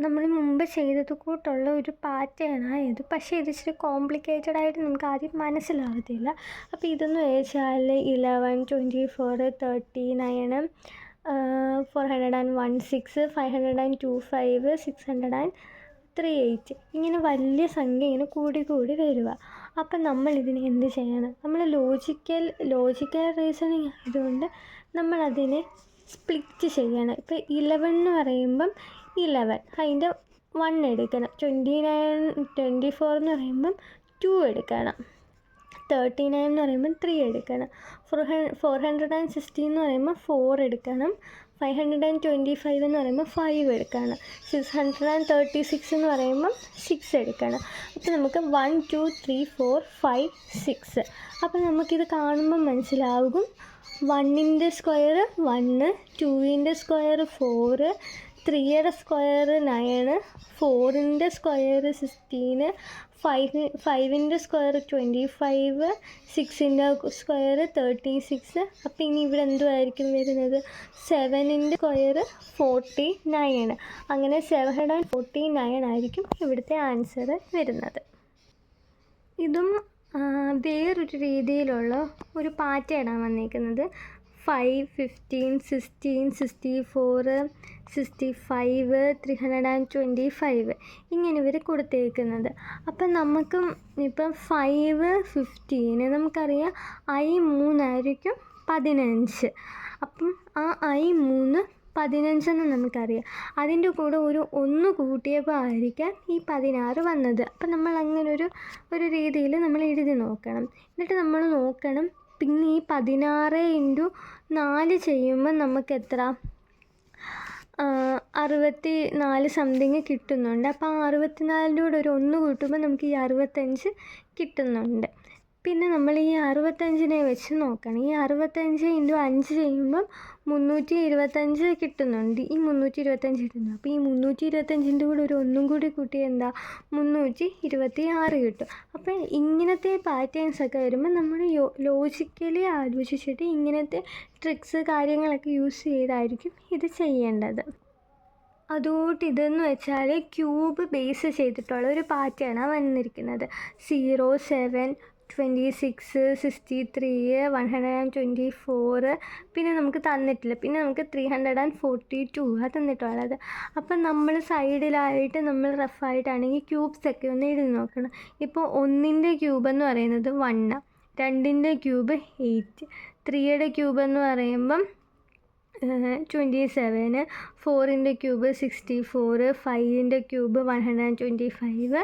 നമ്മൾ മുമ്പ് ചെയ്തത് കൂട്ടുള്ള ഒരു പാറ്റേണാണ് ഇത്. പക്ഷേ ഇത് ഇച്ചിരി കോംപ്ലിക്കേറ്റഡ് ആയിട്ട് നമുക്ക് ആദ്യം മനസ്സിലാകത്തില്ല. അപ്പോൾ ഇതെന്ന് വെച്ചാൽ 11, 24, 39, 416, 525, 638 ഇങ്ങനെ വലിയ സംഖ്യ ഇങ്ങനെ കൂടി കൂടി വരിക. അപ്പം നമ്മളിതിനെ എന്ത് ചെയ്യണം? നമ്മൾ ലോജിക്കൽ റീസണിങ് ആയതുകൊണ്ട് നമ്മളതിനെ സ്പ്ലിറ്റ് ചെയ്യണം. ഇപ്പോൾ 11 എന്ന് പറയുമ്പം 11 അതിൻ്റെ 1 എടുക്കണം. 24 എന്ന് പറയുമ്പം 2 എടുക്കണം. 39 എന്ന് പറയുമ്പം 3 എടുക്കണം. 460 എന്ന് പറയുമ്പോൾ 4 എടുക്കണം. 525 എന്ന് പറയുമ്പോൾ 5 എടുക്കണം. 636 എന്ന് പറയുമ്പം 6 എടുക്കണം. അപ്പോൾ നമുക്ക് 1, 2, 3, 4, 5, 6. അപ്പോൾ നമുക്കിത് കാണുമ്പം മനസ്സിലാകും 1ൻ്റെ സ്ക്വയർ 1, 2ൻ്റെ സ്ക്വയർ 4, 3യുടെ സ്ക്വയർ 9, 4ൻ്റെ സ്ക്വയർ 16, 5ൻ്റെ സ്ക്വയർ 25, 6ൻ്റെ സ്ക്വയർ 36. അപ്പോൾ ഇനി ഇവിടെ എന്തുമായിരിക്കും വരുന്നത്? 7ൻ്റെ സ്ക്വയർ 49. അങ്ങനെ 749 ആയിരിക്കും ഇവിടുത്തെ ആൻസർ വരുന്നത്. ഇതും വേറൊരു രീതിയിലുള്ള ഒരു പാറ്റേണാണ് വന്നിരിക്കുന്നത്. 5, 15, 16, 64, 65, 325 ഇങ്ങനെ ഇവർ കൊടുത്തേക്കുന്നത്. അപ്പം നമുക്കും ഇപ്പം 5, 15 നമുക്കറിയാം I3 ആയിരിക്കും 15. അപ്പം ആ I3 15 നമുക്കറിയാം. അതിൻ്റെ കൂടെ ഒരു 1 കൂട്ടിയപ്പോൾ ആയിരിക്കാം ഈ 16 വന്നത്. അപ്പം നമ്മൾ അങ്ങനെ ഒരു രീതിയിൽ നമ്മൾ എഴുതി നോക്കണം. എന്നിട്ട് നമ്മൾ നോക്കണം പിന്നെ ഈ 16 × 4 ചെയ്യുമ്പോൾ നമുക്ക് എത്ര 64 സംതിങ് കിട്ടുന്നുണ്ട്. അപ്പോൾ ആ 64ൻ്റെ കൂടെ ഒരു 1 കൂട്ടുമ്പോൾ നമുക്ക് ഈ 65 കിട്ടുന്നുണ്ട്. പിന്നെ നമ്മൾ ഈ 65നെ വെച്ച് നോക്കണം. ഈ 65 × 5 ചെയ്യുമ്പം 325 കിട്ടുന്നുണ്ട്. ഈ 325 കിട്ടുന്നു. അപ്പോൾ ഈ 325ൻ്റെ കൂടെ ഒരു 1 കൂടി കൂട്ടി എന്താ 326 കിട്ടും. അപ്പോൾ ഇങ്ങനത്തെ പാറ്റേൺസൊക്കെ വരുമ്പോൾ നമ്മൾ ലോജിക്കലി ആലോചിച്ചിട്ട് ഇങ്ങനത്തെ ട്രിക്സ് കാര്യങ്ങളൊക്കെ യൂസ് ചെയ്തായിരിക്കും ഇത് ചെയ്യേണ്ടത്. അതുകൊണ്ട് ഇതെന്ന് വെച്ചാൽ ക്യൂബ് ബേസ് ചെയ്തിട്ടുള്ള ഒരു പാറ്റേണാണ് വന്നിരിക്കുന്നത്. 0, 7, 26, 63, 124 പിന്നെ നമുക്ക് തന്നിട്ടില്ല. പിന്നെ നമുക്ക് 342 തന്നിട്ടുള്ളത്. അപ്പം നമ്മൾ സൈഡിലായിട്ട് നമ്മൾ റഫായിട്ടാണെങ്കിൽ ക്യൂബ്സൊക്കെ ഒന്ന് എഴുതി നോക്കണം. ഇപ്പോൾ 1ൻ്റെ ക്യൂബ് എന്ന് പറയുന്നത് 1, 2ൻ്റെ ക്യൂബ് 8, 3യുടെ ക്യൂബ് എന്ന് പറയുമ്പം 27, 4ൻ്റെ ക്യൂബ് 64, 5ൻ്റെ ക്യൂബ് 125,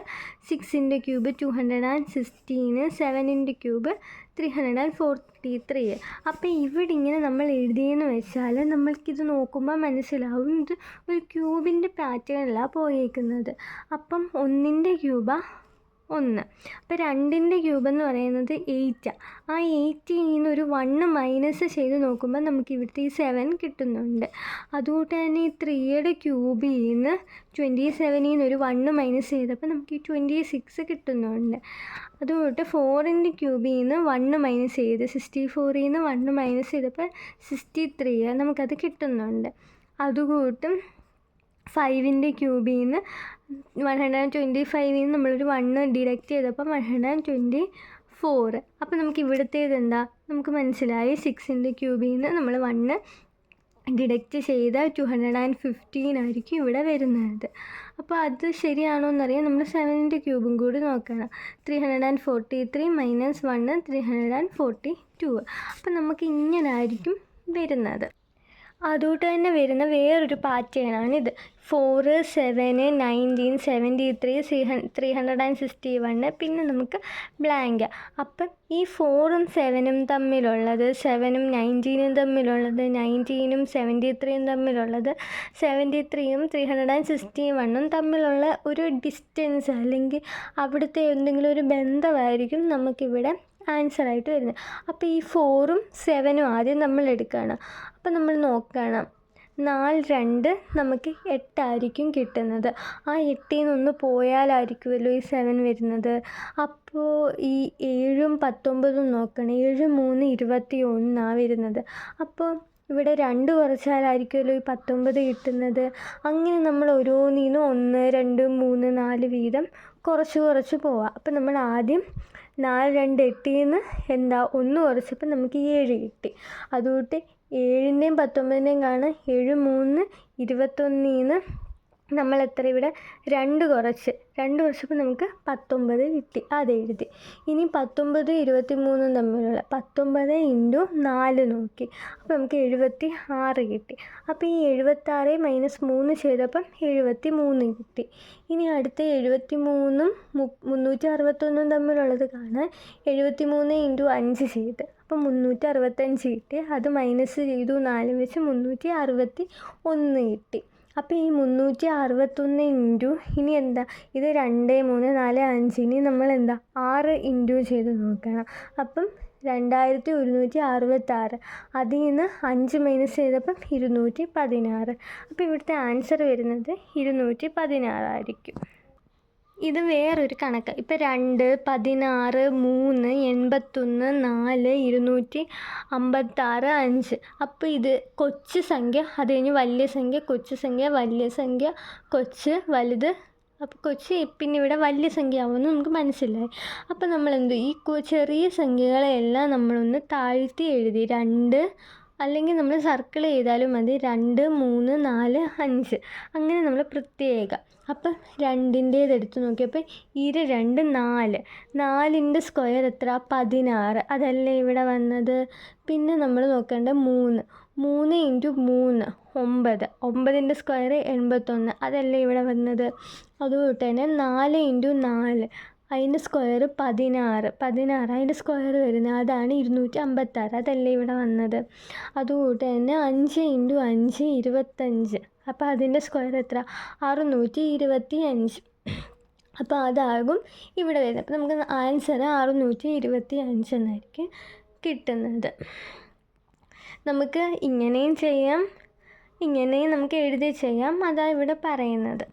6ൻ്റെ ക്യൂബ് 216, 7ൻ്റെ ക്യൂബ് 343. അപ്പോൾ ഇവിടെ ഇങ്ങനെ നമ്മൾ എഴുതിയെന്ന് വെച്ചാൽ നമ്മൾക്കിത് നോക്കുമ്പോൾ മനസ്സിലാവും ഇത് ഒരു ക്യൂബിൻ്റെ പാറ്റേണിലാണ് പോയേക്കുന്നത്. അപ്പം 1ൻ്റെ ക്യൂബാണ് 1. അപ്പോൾ 2ൻ്റെ ക്യൂബ് എന്ന് പറയുന്നത് 8. ആ 8ൽ നിന്ന് ഒരു 1 മൈനസ് ചെയ്ത് നോക്കുമ്പോൾ നമുക്ക് ഇവിടുത്തെ ഈ 7 കിട്ടുന്നുണ്ട്. അതുകൊണ്ട് തന്നെ ഈ 3യുടെ ക്യൂബിൽ നിന്ന് 27ൽ നിന്ന് ഒരു 1 മൈനസ് ചെയ്തപ്പോൾ നമുക്ക് ഈ 26 കിട്ടുന്നുണ്ട്. അതുകൊണ്ട് 4ൻ്റെ ക്യൂബിൽ നിന്ന് 1 മൈനസ് ചെയ്ത് 64ൽ നിന്ന് 1 മൈനസ് ചെയ്തപ്പോൾ 63 നമുക്കത് കിട്ടുന്നുണ്ട്. അതുകൂട്ടും 5ൻ്റെ ക്യൂബിൽ നിന്ന് 125ൽ നിന്ന് നമ്മളൊരു 1 ഡിഡക്റ്റ് ചെയ്തപ്പോൾ 124. അപ്പോൾ നമുക്ക് ഇവിടുത്തേത് എന്താ നമുക്ക് മനസ്സിലായി. 6ൻ്റെ ക്യൂബിൽ നിന്ന് നമ്മൾ 1 ഡിഡക്റ്റ് ചെയ്താൽ 215 ആയിരിക്കും ഇവിടെ വരുന്നത്. അപ്പോൾ അത് ശരിയാണോ എന്നറിയാൻ നമ്മൾ 7ൻ്റെ ക്യൂബും കൂടി നോക്കണം. 343 - 1 342. അപ്പോൾ നമുക്ക് ഇങ്ങനെ ആയിരിക്കും വരുന്നത്. അതുകൊണ്ട് തന്നെ വരുന്ന വേറൊരു പാറ്റേണാണിത്. 4, 7, 19, 73, 361 പിന്നെ നമുക്ക് ബ്ലാങ്ക്. അപ്പം ഈ 4ഉം 7ഉം തമ്മിലുള്ളത്, 7ഉം 19ഉം തമ്മിലുള്ളത്, 19ഉം 73ഉം തമ്മിലുള്ളത്, 73ഉം 361ഉം തമ്മിലുള്ള ഒരു ഡിസ്റ്റൻസ് അല്ലെങ്കിൽ അവിടുത്തെ എന്തെങ്കിലും ഒരു ബന്ധമായിരിക്കും നമുക്കിവിടെ ആൻസറായിട്ട് വരുന്നത്. അപ്പോൾ ഈ 4ഉം 7ഉം ആദ്യം നമ്മൾ എടുക്കണം. അപ്പോൾ നമ്മൾ നോക്കണം 4, 2 നമുക്ക് 8 ആയിരിക്കും കിട്ടുന്നത്. ആ 8ൽ നിന്ന് പോയാലായിരിക്കുമല്ലോ ഈ 7 വരുന്നത്. അപ്പോൾ ഈ 7ഉം 19ഉം നോക്കണം. 7, 3, 21 വരുന്നത്. അപ്പോൾ ഇവിടെ 2 കുറച്ചാലായിരിക്കുമല്ലോ ഈ 19 കിട്ടുന്നത്. അങ്ങനെ നമ്മൾ ഓരോന്നിനും 1, 2, 3, 4 വീതം കുറച്ച് പോവാം. അപ്പം നമ്മൾ ആദ്യം 4, 2, 8 എന്താ 1 കുറച്ചപ്പോൾ നമുക്ക് 7 കിട്ടി. അതുകൊണ്ട് 7ൻ്റെയും 19ൻ്റെയും കാണാൻ 7, 3, 21 നമ്മൾ എത്ര ഇവിടെ 2 കുറച്ചപ്പോൾ നമുക്ക് 19 കിട്ടി. അതെഴുതി. ഇനി 19, 23 തമ്മിലുള്ള 19 × 4 നോക്കി. അപ്പോൾ നമുക്ക് 76 കിട്ടി. അപ്പോൾ ഈ 76 - 3 ചെയ്തപ്പം 73 കിട്ടി. ഇനി അടുത്ത 73ഉം 361 തമ്മിലുള്ളത് കാണാൻ 73 × 5 ചെയ്ത്. അപ്പോൾ 365 കിട്ടി. അത് മൈനസ് ചെയ്തു 4 വെച്ച് 361 കിട്ടി. അപ്പോൾ ഈ 361 ഇനി എന്താ ഇത് 2, 3, 4, 5 ഇനി നമ്മൾ എന്താ 6 ഇൻറ്റു ചെയ്ത് നോക്കണം. അപ്പം 2166. അതിൽ നിന്ന് 5 മൈനസ് ചെയ്തപ്പം 216. അപ്പോൾ ഇവിടുത്തെ ആൻസർ വരുന്നത് 216 ആയിരിക്കും. ഇത് വേറൊരു കണക്ക്. ഇപ്പോൾ 2, 16, 3, 81, 4, 256, 5. അപ്പോൾ ഇത് കൊച്ചു സംഖ്യ, അത് കഴിഞ്ഞ് വലിയ സംഖ്യ, കൊച്ചു സംഖ്യ, വലിയ സംഖ്യ, കൊച്ച്, വലുത്. അപ്പോൾ കൊച്ച് പിന്നെ ഇവിടെ വലിയ സംഖ്യ ആവുമെന്ന് നമുക്ക് മനസ്സിലായി. അപ്പോൾ നമ്മളെന്തു ഈ ചെറിയ സംഖ്യകളെല്ലാം നമ്മളൊന്ന് താഴ്ത്തി എഴുതി. 2 അല്ലെങ്കിൽ നമ്മൾ സർക്കിൾ ചെയ്താലും മതി. 2, 3, 4, 5 അങ്ങനെ നമ്മൾ പ്രത്യേകം. അപ്പം 2ൻ്റേത് എടുത്ത് നോക്കിയപ്പോൾ 2, 4. 4ൻ്റെ സ്ക്വയർ എത്ര? 16. അതല്ലേ ഇവിടെ വന്നത്. പിന്നെ നമ്മൾ നോക്കേണ്ട 3 × 3 9. 9ൻ്റെ സ്ക്വയർ 81. അതല്ലേ ഇവിടെ വന്നത്. അതുകൊണ്ട് തന്നെ 4 × 4 അതിൻ്റെ സ്ക്വയർ 16. അതിൻ്റെ സ്ക്വയർ വരുന്നത് അതാണ് 256. അതല്ലേ ഇവിടെ വന്നത്. അതുകൊണ്ട് തന്നെ 5 × 5 25. അപ്പോൾ അതിൻ്റെ സ്ക്വയർ എത്ര? 625. അപ്പോൾ അതാകും ഇവിടെ വരുന്നത്. അപ്പോൾ നമുക്ക് ആൻസർ 625 എന്നായിരിക്കും കിട്ടുന്നത്. നമുക്ക് ഇങ്ങനെയും ചെയ്യാം, ഇങ്ങനെയും നമുക്ക് എഴുതി ചെയ്യാം. അതാണ് ഇവിടെ പറയുന്നത്.